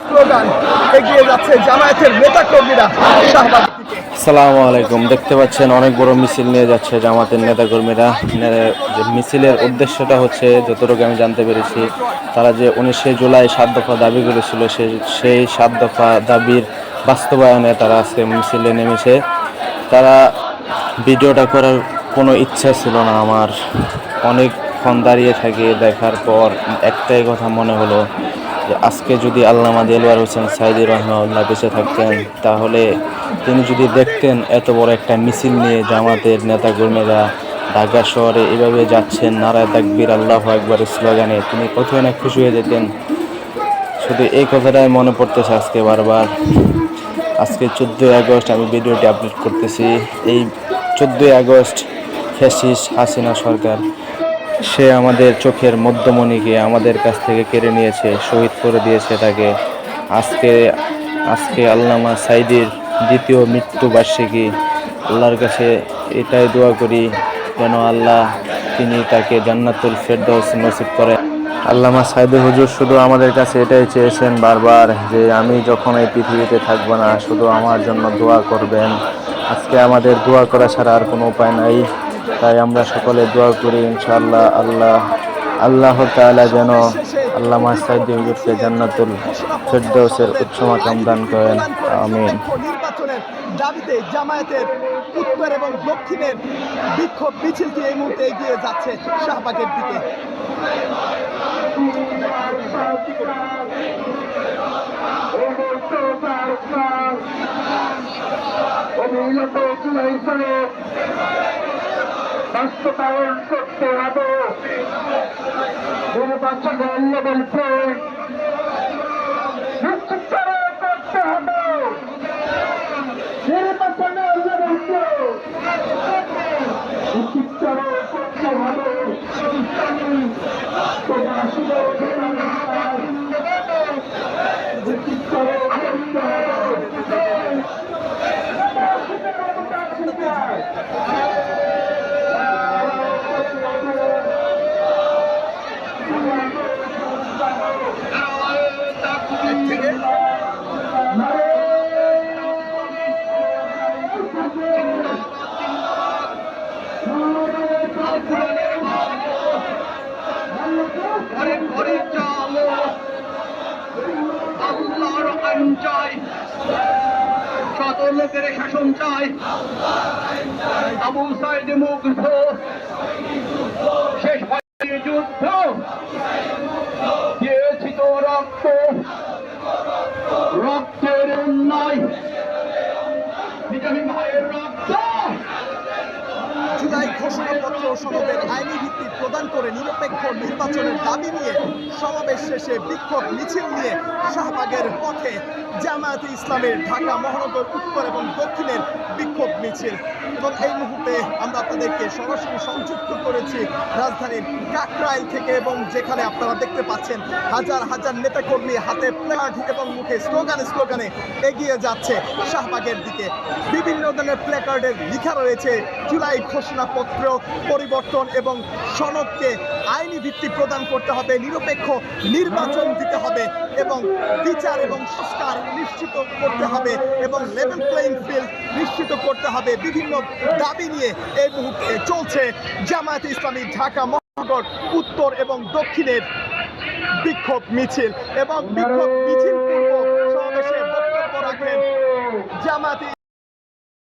Slogan এগিয়ে যাচ্ছে জামায়াতের নেতাকর্মীরা শাহবাগ থেকে। আসসালামু আলাইকুম। দেখতে পাচ্ছেন অনেক বড় মিছিল নিয়ে যাচ্ছে জামাতের নেতাকর্মীরা। যে মিছিলের উদ্দেশ্যটা হচ্ছে, যতটুকু আমি জানতে পেরেছি, তারা যে 19শে জুলাই 7 দফা দাবি করেছিল, সেই 7 দফা দাবির বাস্তবায়নে তারা আজকে মিছিলে নেমেছে। তারা ভিডিওটা করার কোনো ইচ্ছা ছিল না আমার। অনেকক্ষণ দাঁড়িয়ে থেকে দেখার পর একটাই কথা মনে হলো যে আজকে যদি আল্লামা দেলোয়ার হোসেন সাঈদী রহমাহুল্লাহ বেঁচে থাকতেন, তাহলে তিনি যদি দেখতেন এত বড় একটা মিছিল নিয়ে জামাতের নেতাকর্মীরা ঢাকা শহরে এভাবে যাচ্ছেন নারায়ে তাকবীর আল্লাহু আকবার স্লোগানে, তিনি কতই না খুশি হয়ে যেতেন। শুধু এই কথাটাই মনে পড়তেছে আজকে বারবার। আজকে 14ই আগস্ট আমি ভিডিওটি আপলোড করতেছি। এই 14ই আগস্ট ফ্যাসিস্ট হাসিনা সরকার, সে আমাদের চোখের মধ্যমণিকে আমাদের কাছ থেকে কেড়ে নিয়েছে, শহীদ করে দিয়েছে তাকে। আজকে আজকে আল্লামা সাঈদীর দ্বিতীয় মৃত্যুবার্ষিকী। আল্লাহর কাছে এটাই দোয়া করি যেন আল্লাহ তিনি তাকে জান্নাতুল ফেরদৌস নসিব করেন। আল্লামা সাঈদী হুজুর শুধু আমাদের কাছে এটাই চেয়েছেন বারবার, যে আমি যখন এই পৃথিবীতে থাকবো না, শুধু আমার জন্য দোয়া করবেন। আজকে আমাদের দোয়া করা ছাড়া আর কোনো উপায় নাই। তাই আমরা সকলে দোয়া করি ইনশাআল্লাহ আল্লাহ তাআলা যেন আল্লামা সাঈদী হুজুরকে জান্নাতুল ফেরদৌসের উচ্চ মাকাম দান করেন। আমিন। নির্বাচনের দাবিতে জামায়াতের উত্তর এবং দক্ষিণের বিক্ষোভ মিছিলটি এই মুহূর্তে এগিয়ে যাচ্ছে শাহবাগের দিকে। বাস্তবায়ন করতে হবে নির্বাচনের লেভেল প্লেট নিশ্চিত করতে হবে। নির্বাচনের লেভেল প্লেট নিশ্চিত করতে হবে। আল্লাহর আইন চাই, শত লোকের শাসন চাই। আবু সাঈদ মুগ্ধ, শেষ হয়নি যুদ্ধ, দিয়েছি তো রক্ত, রক্তের অন্যায় বিজয়ী ভাইয়ের রক্ত। জুলাই ঘোষণাপত্র সনদের আইনি ভিত্তি প্রদান করে নিরপেক্ষ নির্বাচনের দাবি নিয়ে সমাবেশ শেষে বিক্ষোভ মিছিল নিয়ে শাহবাগের পথে জামায়াতে ইসলামের ঢাকা মহানগর উত্তর এবং দক্ষিণের বিক্ষোভ মিছিল। এবং এই মুহূর্তে আমরা আপনাদেরকে সরাসরি সংযুক্ত করেছি রাজধানীর কাকরাইল থেকে, এবং যেখানে আপনারা দেখতে পাচ্ছেন হাজার হাজার নেতাকর্মী হাতে প্ল্যাকার্ড এবং মুখে স্লোগানে এগিয়ে যাচ্ছে শাহবাগের দিকে। বিভিন্ন ধরনের প্ল্যাকার্ডের লেখা রয়েছে জুলাই ঘোষণাপত্র পরিবর্তন এবং সনদকে আইনি ভিত্তি প্রদান করতে হবে, নিরপেক্ষ নির্বাচন দিতে হবে এবং বিচার এবং সংস্কার নিশ্চিত করতে হবে এবং লেভেল প্লেইং ফিল্ড নিশ্চিত করতে হবে। বিভিন্ন দাবি নিয়ে এই মুহূর্তে চলছে জামায়াতে ইসলামী ঢাকা মহানগর উত্তর এবং দক্ষিণের বিক্ষোভ মিছিল। এবং বিক্ষোভ মিছিল পূর্ব সমাবেশে বক্তব্য রাখেন জামায়াতে